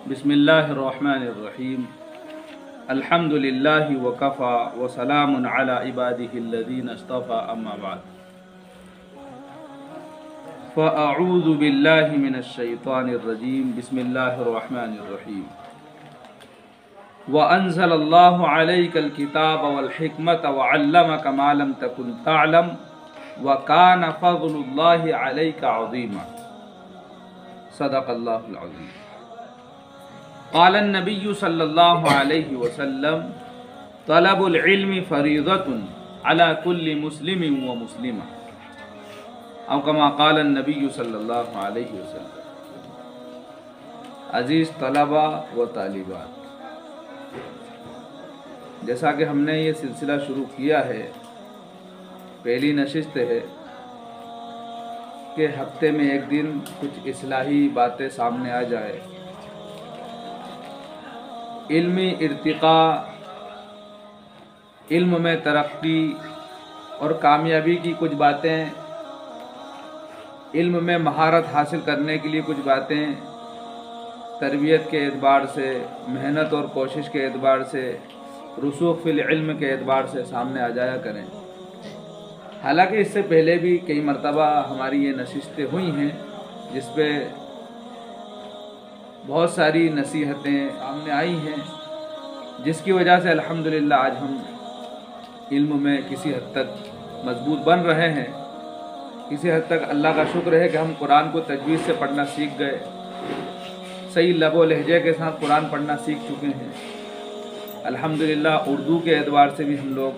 बिस्मिल्लाहिर्रहमानिर्रहीम। अल्हम्दुलिल्लाहि वकफ़ा व सलामुन अला इबादिहिल्लज़ीना इस्तफ़ा अम्मा बाद। फ़अऊज़ु बिल्लाहि मिनश्शैतानिर्रजीम। बिस्मिल्लाहिर्रहमानिर्रहीम। व अंज़लल्लाहु अलैकल किताब वल हिकमत व अल्लमक मा लम तकुन तअलम व कान फ़ज़्लुल्लाहि अलैका अज़ीमा। सदक़ल्लाहुल अज़ीम। क़ाल नबिय्यु सल्लल्लाहु अलैहि वसल्लम तलबुल इल्मि फ़रीज़तुन अला कुल्लि मुस्लिमिन व मुस्लिमा। औ कमा क़ाल नबिय्यु सल्लल्लाहु अलैहि वसल्लम। अज़ीज़ तलबा व तालिबात, जैसा कि हमने ये सिलसिला शुरू किया है, पहली नशिस्त है कि हफ्ते में एक दिन कुछ इस्लाही बातें सामने आ जाए, इल्मी इर्तिक़ा, इल्म में तरक्की और कामयाबी की कुछ बातें, इल्म में महारत हासिल करने के लिए कुछ बातें, तरबियत के एतबार से, मेहनत और कोशिश के एतबार से, रुसूख़ फिल इल्म के एतबार से सामने आ जाया करें। हालांकि इससे पहले भी कई मरतबा हमारी ये नशिस्तें हुई हैं जिस पे बहुत सारी नसीहतें सामने आई हैं, जिसकी वजह से अल्हम्दुलिल्लाह आज हम इल्म में किसी हद तक मजबूत बन रहे हैं। किसी हद तक अल्लाह का शुक्र है कि हम कुरान को तजवीज़ से पढ़ना सीख गए, सही लबो लहजे के साथ कुरान पढ़ना सीख चुके हैं। अल्हम्दुलिल्लाह उर्दू के एतबार से भी हम लोग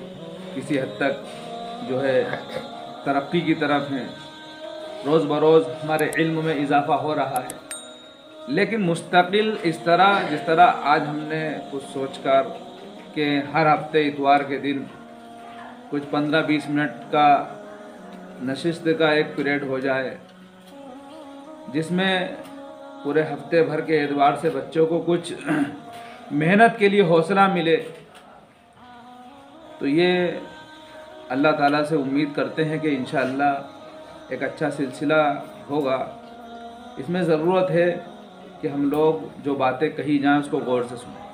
किसी हद तक जो है तरक्की की तरफ हैं। रोज़ बरोज़ हमारे इल्म में इजाफ़ा हो रहा है, लेकिन मुस्तकिल इस तरह जिस तरह आज हमने कुछ सोचकर कि हर हफ्ते इतवार के दिन कुछ 15-20 मिनट का नशिस्त का एक पीरियड हो जाए, जिसमें पूरे हफ्ते भर के एतबार से बच्चों को कुछ मेहनत के लिए हौसला मिले, तो ये अल्लाह ताला से उम्मीद करते हैं कि इंशाअल्लाह एक अच्छा सिलसिला होगा। इसमें ज़रूरत है कि हम लोग जो बातें कही जाएं उसको गौर से सुनें।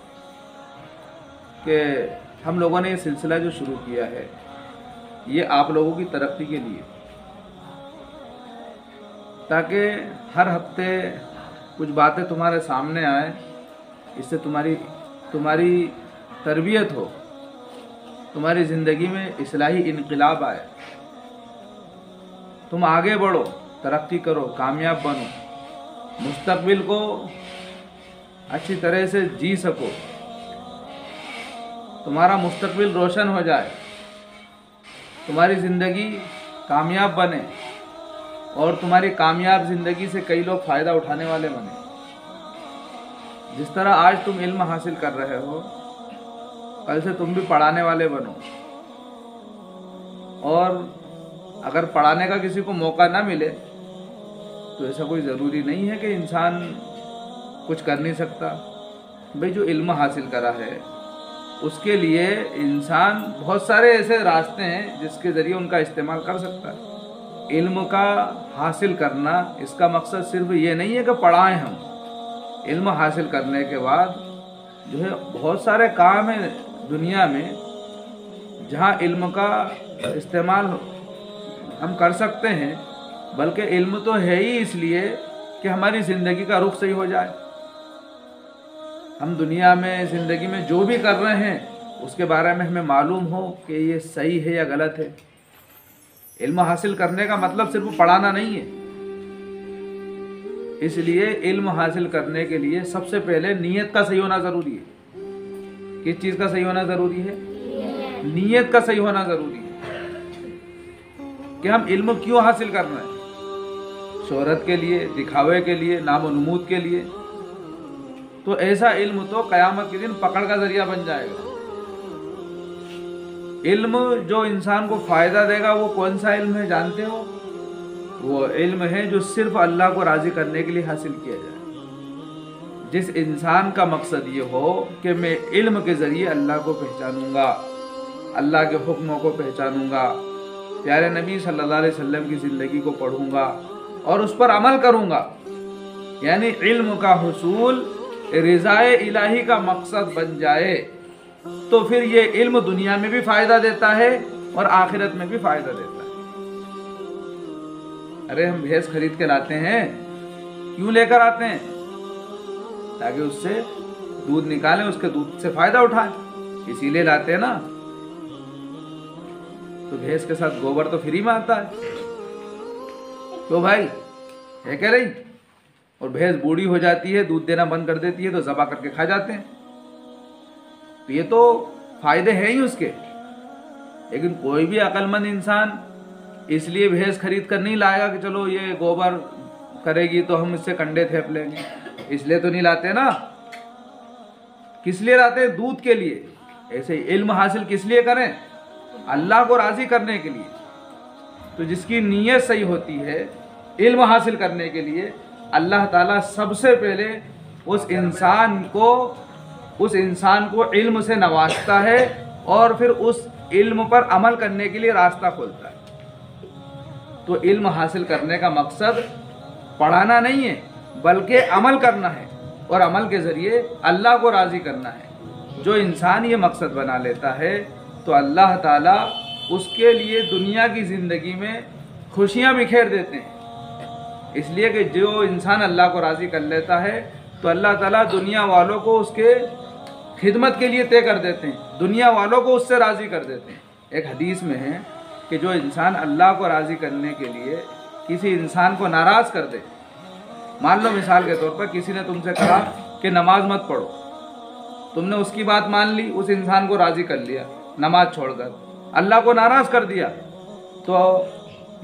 कि हम लोगों ने ये सिलसिला जो शुरू किया है, ये आप लोगों की तरक्की के लिए, ताकि हर हफ्ते कुछ बातें तुम्हारे सामने आए, इससे तुम्हारी तरबियत हो, तुम्हारी ज़िंदगी में इस्लाही इनक़िलाब आए, तुम आगे बढ़ो, तरक्की करो, कामयाब बनो, मुस्तक़बिल को अच्छी तरह से जी सको, तुम्हारा मुस्तक़बिल रोशन हो जाए, तुम्हारी ज़िंदगी कामयाब बने और तुम्हारी कामयाब ज़िंदगी से कई लोग फ़ायदा उठाने वाले बने। जिस तरह आज तुम इल्म हासिल कर रहे हो, कल से तुम भी पढ़ाने वाले बनो। और अगर पढ़ाने का किसी को मौका ना मिले तो ऐसा कोई ज़रूरी नहीं है कि इंसान कुछ कर नहीं सकता। भाई जो इल्म हासिल करा है उसके लिए इंसान बहुत सारे ऐसे रास्ते हैं जिसके ज़रिए उनका इस्तेमाल कर सकता है। इल्म का हासिल करना, इसका मकसद सिर्फ ये नहीं है कि पढ़ाएं हम। इल्म हासिल करने के बाद जो है बहुत सारे काम हैं दुनिया में जहाँ इल्म का इस्तेमाल हम कर सकते हैं, बल्कि इल्म तो है ही इसलिए कि हमारी ज़िंदगी का रुख सही हो जाए। हम दुनिया में ज़िंदगी में जो भी कर रहे हैं उसके बारे में हमें मालूम हो कि ये सही है या गलत है। इल्म हासिल करने का मतलब सिर्फ पढ़ाना नहीं है। इसलिए इल्म हासिल करने के लिए सबसे पहले नीयत का सही होना ज़रूरी है। किस चीज़ का सही होना ज़रूरी है? नीयत का सही होना ज़रूरी है कि हम इल्म क्यों हासिल कर रहे हैं। शोहरत के लिए, दिखावे के लिए, नाम और नमूद के लिए? तो ऐसा इल्म तो क़यामत के दिन पकड़ का ज़रिया बन जाएगा। इल्म जो इंसान को फ़ायदा देगा वो कौन सा इल्म है जानते हो? वो इल्म है जो सिर्फ अल्लाह को राज़ी करने के लिए हासिल किया जाए। जिस इंसान का मकसद ये हो कि मैं इल्म के ज़रिए अल्लाह को पहचानूंगा, अल्लाह के हुक्मों को पहचानूंगा, प्यारे नबी सल्लल्लाहु अलैहि वसल्लम की ज़िंदगी को पढ़ूंगा और उस पर अमल करूंगा, यानी इल्म का हुसूल रज़ाए इलाही का मकसद बन जाए तो फिर ये इल्म दुनिया में भी फ़ायदा देता है और आखिरत में भी फ़ायदा देता है। अरे हम भैंस खरीद के लाते हैं, क्यों लेकर आते हैं? ताकि उससे दूध निकालें, उसके दूध से फ़ायदा उठाएं, इसीलिए लाते हैं ना। तो भैंस के साथ गोबर तो फ्री में आता है, तो भाई है क्या नहीं? और भैंस बूढ़ी हो जाती है, दूध देना बंद कर देती है, तो ज़बा करके खा जाते हैं। तो ये तो फायदे हैं ही उसके। लेकिन कोई भी अक्लमंद इंसान इसलिए भैंस खरीद कर नहीं लाएगा कि चलो ये गोबर करेगी तो हम इससे कंडे थेप लेंगे, इसलिए तो नहीं लाते ना। किस लिए लाते हैं? दूध के लिए। ऐसे इल्म हासिल किस लिए करें? अल्लाह को राजी करने के लिए। तो जिसकी नीयत सही होती है इल्म हासिल करने के लिए, अल्लाह ताला सबसे पहले उस इंसान को इल्म से नवाजता है और फिर उस इल्म पर अमल करने के लिए रास्ता खोलता है। तो इल्म हासिल करने का मकसद पढ़ाना नहीं है, बल्कि अमल करना है और अमल के ज़रिए अल्लाह को राज़ी करना है। जो इंसान ये मकसद बना लेता है तो अल्लाह ताला उसके लिए दुनिया की ज़िंदगी में खुशियाँ बिखेर देते हैं। इसलिए कि जो इंसान अल्लाह को राज़ी कर लेता है तो अल्लाह ताला दुनिया वालों को उसके खिदमत के लिए तय कर देते हैं, दुनिया वालों को उससे राज़ी कर देते हैं। एक हदीस में है कि जो इंसान अल्लाह को राज़ी करने के लिए किसी इंसान को नाराज़ कर दे, मान लो मिसाल के तौर पर किसी ने तुमसे कहा कि नमाज मत पढ़ो, तुमने उसकी बात मान ली, उस इंसान को राज़ी कर लिया, नमाज छोड़कर अल्लाह को नाराज़ कर दिया, तो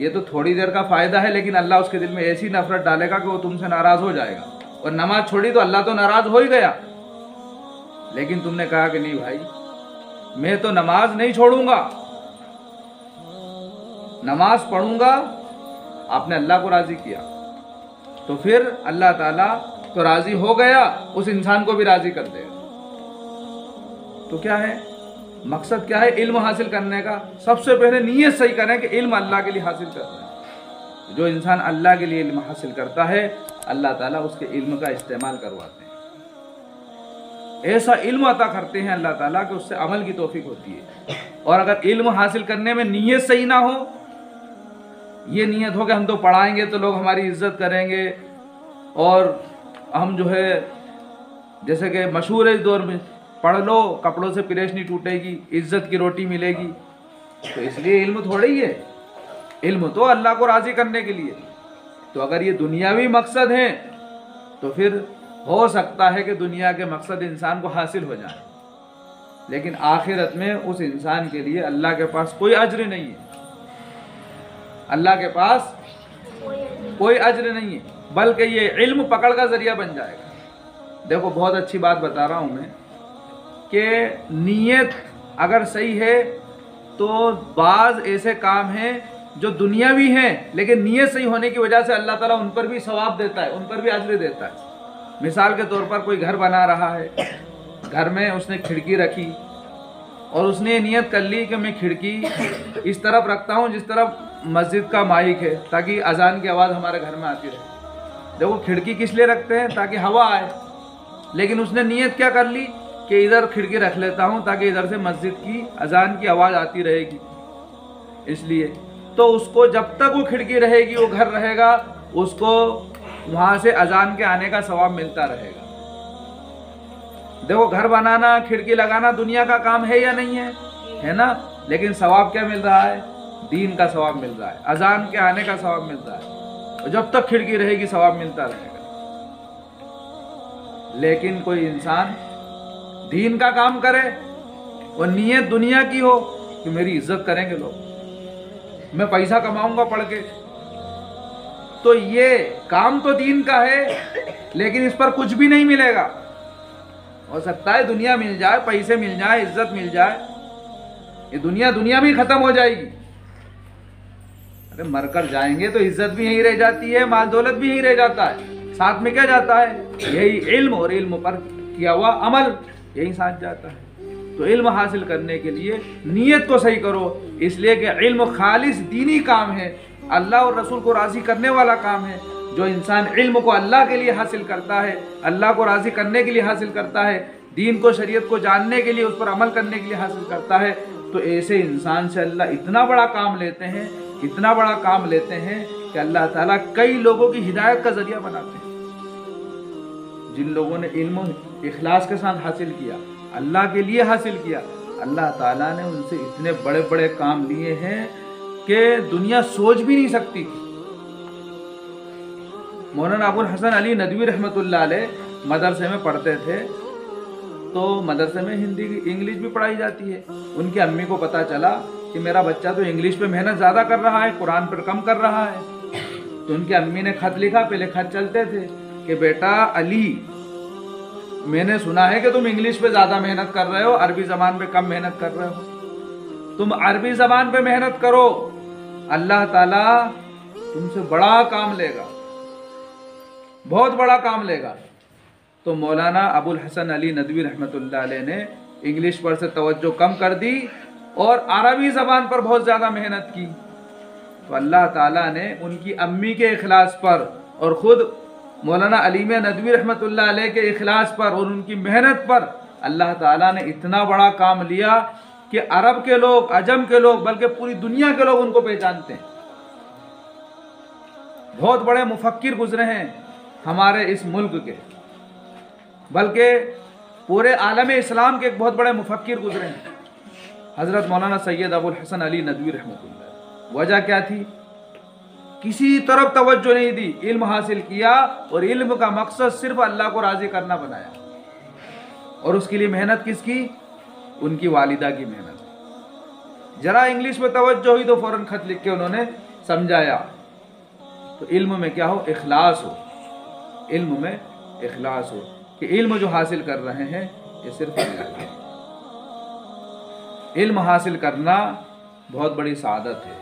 ये तो थोड़ी देर का फ़ायदा है, लेकिन अल्लाह उसके दिल में ऐसी नफरत डालेगा कि वो तुमसे नाराज़ हो जाएगा। और नमाज छोड़ी तो अल्लाह तो नाराज़ हो ही गया। लेकिन तुमने कहा कि नहीं भाई, मैं तो नमाज नहीं छोड़ूंगा, नमाज पढ़ूंगा, आपने अल्लाह को राज़ी किया, तो फिर अल्लाह ताला तो राज़ी हो गया, उस इंसान को भी राज़ी कर देगा। तो क्या है मकसद? क्या है इल्म हासिल करने का? सबसे पहले नीयत सही करें कि इल्म अल्लाह के लिए हासिल करना है। जो इंसान अल्लाह के लिए इल्म हासिल करता है, अल्लाह ताला उसके इल्म का इस्तेमाल करवाते हैं। ऐसा इल्म अता करते हैं अल्लाह ताला कि उससे अमल की तौफीक होती है। और अगर इल्म हासिल करने में नीयत सही ना हो, ये नीयत हो कि हम तो पढ़ाएंगे तो लोग हमारी इज्जत करेंगे और हम जो है, जैसे कि मशहूर है इस दौर में, पढ़ लो कपड़ों से पिरेश नहीं टूटेगी, इज्जत की रोटी मिलेगी, तो इसलिए इल्म थोड़ी ही है, इल्म तो अल्लाह को राज़ी करने के लिए। तो अगर ये दुनियावी मकसद है तो फिर हो सकता है कि दुनिया के मकसद इंसान को हासिल हो जाए, लेकिन आखिरत में उस इंसान के लिए अल्लाह के पास कोई अज्र नहीं है, अल्लाह के पास कोई अज्र नहीं है, बल्कि ये इल्म पकड़ का ज़रिया बन जाएगा। देखो बहुत अच्छी बात बता रहा हूँ मैं कि नीयत अगर सही है तो बाज़ ऐसे काम हैं जो दुनियावी हैं, लेकिन नीयत सही होने की वजह से अल्लाह ताला उन पर भी सवाब देता है, उन पर भी अज्र देता है। मिसाल के तौर पर कोई घर बना रहा है, घर में उसने खिड़की रखी और उसने ये नियत कर ली कि मैं खिड़की इस तरफ रखता हूँ जिस तरफ मस्जिद का माइक है, ताकि अजान की आवाज़ हमारे घर में आती रहे। देखो खिड़की किस लिए रखते हैं? ताकि हवा आए, लेकिन उसने नियत क्या कर ली कि इधर खिड़की रख लेता हूँ ताकि इधर से मस्जिद की अजान की आवाज़ आती रहेगी। इसलिए तो उसको जब तक वो खिड़की रहेगी, वो घर रहेगा, उसको वहाँ से अजान के आने का सवाब मिलता रहेगा। देखो घर बनाना, खिड़की लगाना दुनिया का काम है या नहीं है? है ना? लेकिन सवाब क्या मिल रहा है? दीन का सवाब मिल रहा है, अजान के आने का सवाब मिल रहा है, और जब तक खिड़की रहेगी सवाब मिलता रहेगा। लेकिन कोई इंसान दीन का काम करे और नीयत दुनिया की हो कि मेरी इज्जत करेंगे लोग, मैं पैसा कमाऊंगा पढ़ के, तो ये काम तो दीन का है लेकिन इस पर कुछ भी नहीं मिलेगा। हो सकता है दुनिया मिल जाए, पैसे मिल जाए, इज्जत मिल जाए, ये दुनिया भी खत्म हो जाएगी। अरे मरकर जाएंगे तो इज्जत भी यहीं रह जाती है, माल दौलत भी यहीं रह जाता है, साथ में क्या जाता है? यही इल्म, और इल्म पर किया हुआ अमल यही साथ जाता है। तो इल्म हासिल करने के लिए नीयत को सही करो, इसलिए कि इल्म खालिस दीनी काम है, अल्लाह और रसूल को राज़ी करने वाला काम है। जो इंसान इल्म को अल्लाह के लिए हासिल करता है, अल्लाह को राज़ी करने के लिए हासिल करता है, दीन को शरीयत को जानने के लिए उस पर अमल करने के लिए हासिल करता है, तो ऐसे इंसान से अल्लाह इतना बड़ा काम लेते हैं, इतना बड़ा काम लेते हैं कि अल्लाह ताला कई लोगों की हिदायत का जरिया बनाते हैं। जिन लोगों ने इल्म इखलास के साथ हासिल किया, अल्लाह के लिए हासिल किया, अल्लाह ताला ने उनसे इतने बड़े बड़े काम लिए हैं कि दुनिया सोच भी नहीं सकती थी। मौलाना अबुल हसन अली नदवी रहमतुल्लाह अलैह मदरसे में पढ़ते थे, तो मदरसे में हिंदी इंग्लिश भी पढ़ाई जाती है। उनकी अम्मी को पता चला कि मेरा बच्चा तो इंग्लिश पे मेहनत ज़्यादा कर रहा है, कुरान पर कम कर रहा है, तो उनकी अम्मी ने खत लिखा। पहले खत चलते थे कि बेटा अली, मैंने सुना है कि तुम इंग्लिश पे ज़्यादा मेहनत कर रहे हो, अरबी ज़बान पे कम मेहनत कर रहे हो, तुम अरबी ज़बान पे मेहनत करो, अल्लाह ताला तुमसे बड़ा काम लेगा, बहुत बड़ा काम लेगा। तो मौलाना अबुल हसन अली नदवी रहमतुल्लाह अलैह ने इंग्लिश पर से तवज्जो कम कर दी और अरबी ज़बान पर बहुत ज़्यादा मेहनत की। तो अल्लाह ताला ने उनकी अम्मी के इखलास पर और ख़ुद मौलाना अलीम नदवी रहमतुल्लाह अलैह के इखलास पर और उनकी मेहनत पर अल्लाह ताला ने इतना बड़ा काम लिया कि अरब के लोग, अजम के लोग, बल्कि पूरी दुनिया के लोग उनको पहचानते हैं। बहुत बड़े मुफक्किर गुजरे हैं हमारे इस मुल्क के, बल्कि पूरे आलम इस्लाम के एक बहुत बड़े मुफक्किर गुजरे हैं, हज़रत मौलाना सैयद अबुल हसन अली नदवी रहमतुल्लाह। वजह क्या थी? किसी तरफ तवज्जो नहीं दी, इल्म हासिल किया और इल्म का मकसद सिर्फ अल्लाह को राज़ी करना बनाया। और उसके लिए मेहनत किसकी? उनकी वालिदा की मेहनत। जरा इंग्लिश में तवज्जो हुई तो फौरन खत लिख के उन्होंने समझाया। तो इल्म में क्या हो? इखलास हो। इल्म में इखलास हो कि इल्म जो हासिल कर रहे हैं ये सिर्फ अल्लाह के। इल्म हासिल करना बहुत बड़ी सआदत है,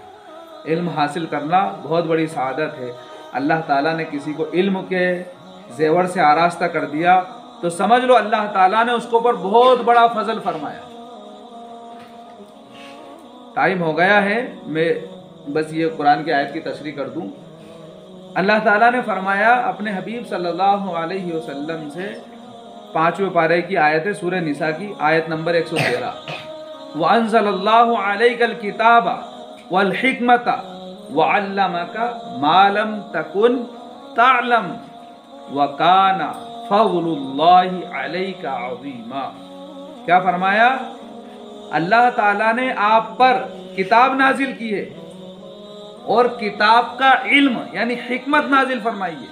इल्म हासिल करना बहुत बड़ी सआदत है। अल्लाह ताला ने किसी को इल्म के जेवर से आरास्ता कर दिया तो समझ लो अल्लाह ताला ने उसको पर बहुत बड़ा फजल फरमाया। टाइम हो गया है, मैं बस ये कुरान की आयत की तशरीह कर दूं। अल्लाह ताला ने फरमाया अपने हबीब सल्लल्लाहु अलैहि वसल्लम से, 5वें पारे की आयत है सूरह निसा की, आयत नंबर 113, व अंज़लल्लाहु अलैकल किताबा वल हिकमता व अल्लमका मा लम तकुन तअलम व काना फज़लुल्लाहि अलैका अज़ीमा। क्या फरमाया? अल्लाह ताला ने आप पर किताब नाजिल की है और किताब का इल्म यानी हिकमत नाजिल फरमाई है।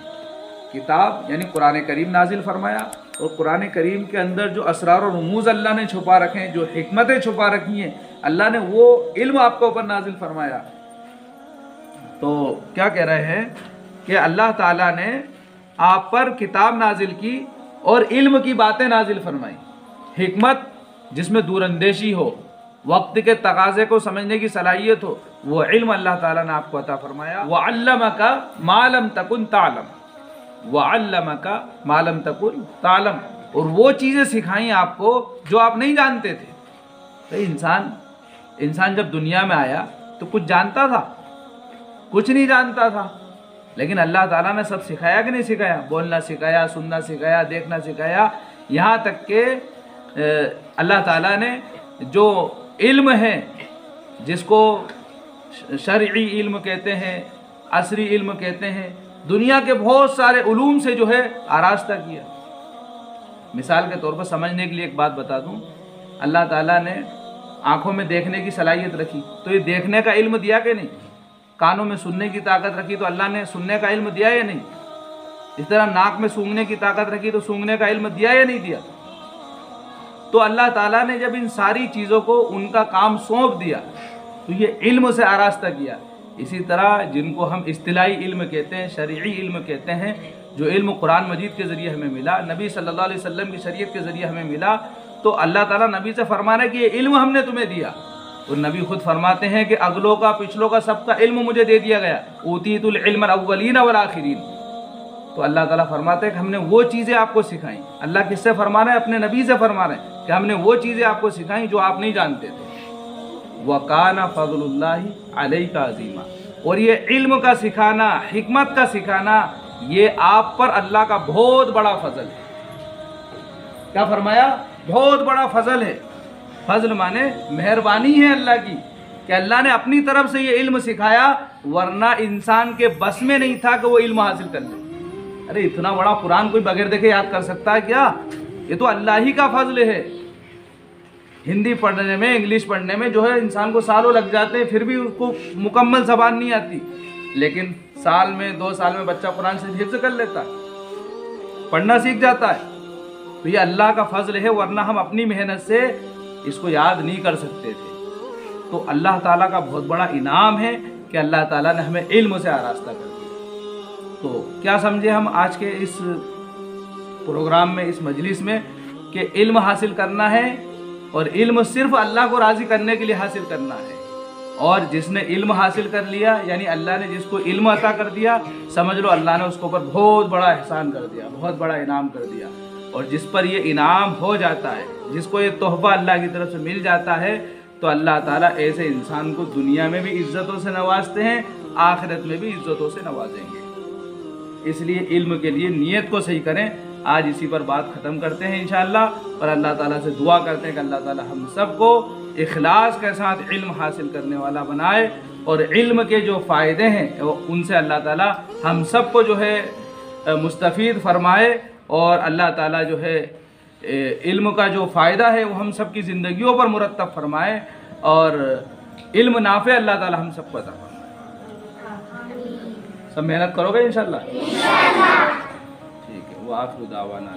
किताब यानी कुरान करीम नाजिल फरमाया और कुरान करीम के अंदर जो असरार और रमूज़ अल्लाह ने छुपा रखे हैं, जो हिकमतें छुपा रखी हैं, अल्लाह ने वो इल्म आपके ऊपर नाजिल फरमाया। तो क्या कह रहे हैं कि अल्लाह ताला ने आप पर किताब नाजिल की और इल्म की बातें नाजिल फरमाई। हिकमत जिसमें दूरअंदेशी हो, वक्त के तकाज़े को समझने की सलाहियत हो, वो इल्म अल्लाह ताला ने आपको अता फरमाया। व अल्लमका मा लम तकुन तालम, व अल्लमका मा लम तकुन तालम, और वो चीज़ें सिखाई आपको जो आप नहीं जानते थे। तो इंसान जब दुनिया में आया तो कुछ जानता था? कुछ नहीं जानता था, लेकिन अल्लाह ताला ने सब सिखाया कि नहीं सिखाया? बोलना सिखाया, सुनना सिखाया, देखना सिखाया, यहाँ तक कि अल्लाह ताला ने जो इल्म है, जिसको शरई इल्म कहते हैं, असरी इल्म कहते हैं, दुनिया के बहुत सारे उलूम से जो है आरास्ता किया। मिसाल के तौर पर समझने के लिए एक बात बता दूं, अल्लाह ताला ने आँखों में देखने की सलाहियत रखी तो ये देखने का इल्म दिया कि नहीं? कानों में सुनने की ताकत रखी तो अल्लाह ने सुनने का इल्म दिया या नहीं? इस तरह नाक में सूंघने की ताकत रखी तो सूंघने का इल्म दिया या नहीं दिया? तो अल्लाह ताला ने जब इन सारी चीज़ों को उनका काम सौंप दिया तो ये इल्म से आरास्ता किया। इसी तरह जिनको हम इस्तिलाही इल्म कहते हैं, शरई इल्म कहते हैं, जो इल्म कुरान मजीद के ज़रिए हमें मिला, नबी सल्लल्लाहु अलैहि वसल्लम की शरीयत के ज़रिए हमें मिला, तो अल्लाह ताला नबी से फरमा रहा है कि ये इल्म हमने तुम्हें दिया। और नबी खुद फरमाते हैं कि अगलों का, पिछलों का, सबका इल्म मुझे दे दिया गया। ऊतीतुल इल्म अव्वलीन वल आखिरीन। तो अल्लाह ताला फरमाते हैं कि हमने वो चीज़ें आपको सिखाई। अल्लाह किससे फरमा रहे हैं? अपने नबी से फरमा रहे हैं कि हमने वो चीज़ें आपको सिखाई जो आप नहीं जानते थे। वकाना फज़लुल्लाहि अलैका अज़ीमा। और ये इल्म का सिखाना, हिकमत का सिखाना, یہ آپ پر اللہ کا بہت بڑا فضل ہے۔ کیا فرمایا؟ بہت بڑا فضل ہے۔ فضل مانے مہربانی ہے اللہ کی کہ اللہ نے اپنی طرف سے یہ علم سکھایا، ورنہ انسان کے بس میں نہیں تھا کہ وہ علم حاصل کر لے۔ ارے اتنا بڑا قرآن کوئی بغیر دیکھے یاد کر سکتا ہے کیا؟ یہ تو اللہ ہی کا فضل ہے۔ ہندی پڑھنے میں، انگلش پڑھنے میں جو ہے انسان کو سالوں لگ جاتے ہیں، پھر بھی اس کو مکمل زبان نہیں آتی، لیکن سال میں 2 سال میں بچہ قرآن سے حفظ کر لیتا ہے، پڑھنا سیکھ جاتا ہے۔ تو یہ اللہ کا فضل ہے، ورنہ ہم اپنی محنت سے اس کو یاد نہیں کر سکتے تھے۔ تو اللہ تعالیٰ کا بہت بڑا انعام ہے کہ اللہ تعالیٰ نے ہمیں علم سے آراستہ کر دیا۔ تو کیا سمجھے ہم آج کے اس پروگرام میں، اس مجلس میں، کہ علم حاصل کرنا ہے، اور علم صرف اللہ کو راضی کرنے کے لیے حاصل کرنا ہے۔ اور جس نے علم حاصل کر لیا، یعنی اللہ نے جس کو علم عطا کر دیا، سمجھ لو اللہ نے اس کے اوپر بہت بڑا احسان کر دیا، بہت بڑا انعام کر دیا۔ اور جس پر یہ انعام ہو جاتا ہے، جس کو یہ تحفہ اللہ کی طرف سے مل جاتا ہے، تو اللہ تعالیٰ ایسے انسان کو دنیا میں بھی عزتوں سے نوازتے ہیں، آخرت میں بھی عزتوں سے نوازیں گے۔ اس لیے علم کے لیے نیت کو صحیح کریں۔ آج اسی پر بات ختم کرتے ہیں انشاءاللہ، اور اللہ تعالیٰ سے دعا کرتے ہیں کہ اللہ تعالیٰ ہم سب کو اخلاص کے ساتھ علم حاصل کرنے والا بنائے، اور علم کے جو فائدے ہیں ان سے اللہ تعالیٰ ہم سب کو جو ہے مستفید فرمائے، اور اللہ تعالیٰ جو ہے علم کا جو فائدہ ہے وہ ہم سب کی زندگیوں پر مرتب فرمائے، اور علم نافع اللہ تعالیٰ ہم سب کو عطا فرمائے۔ سب محنت کرو گے انشاءاللہ؟ ٹھیک ہے، وآخر دعوانا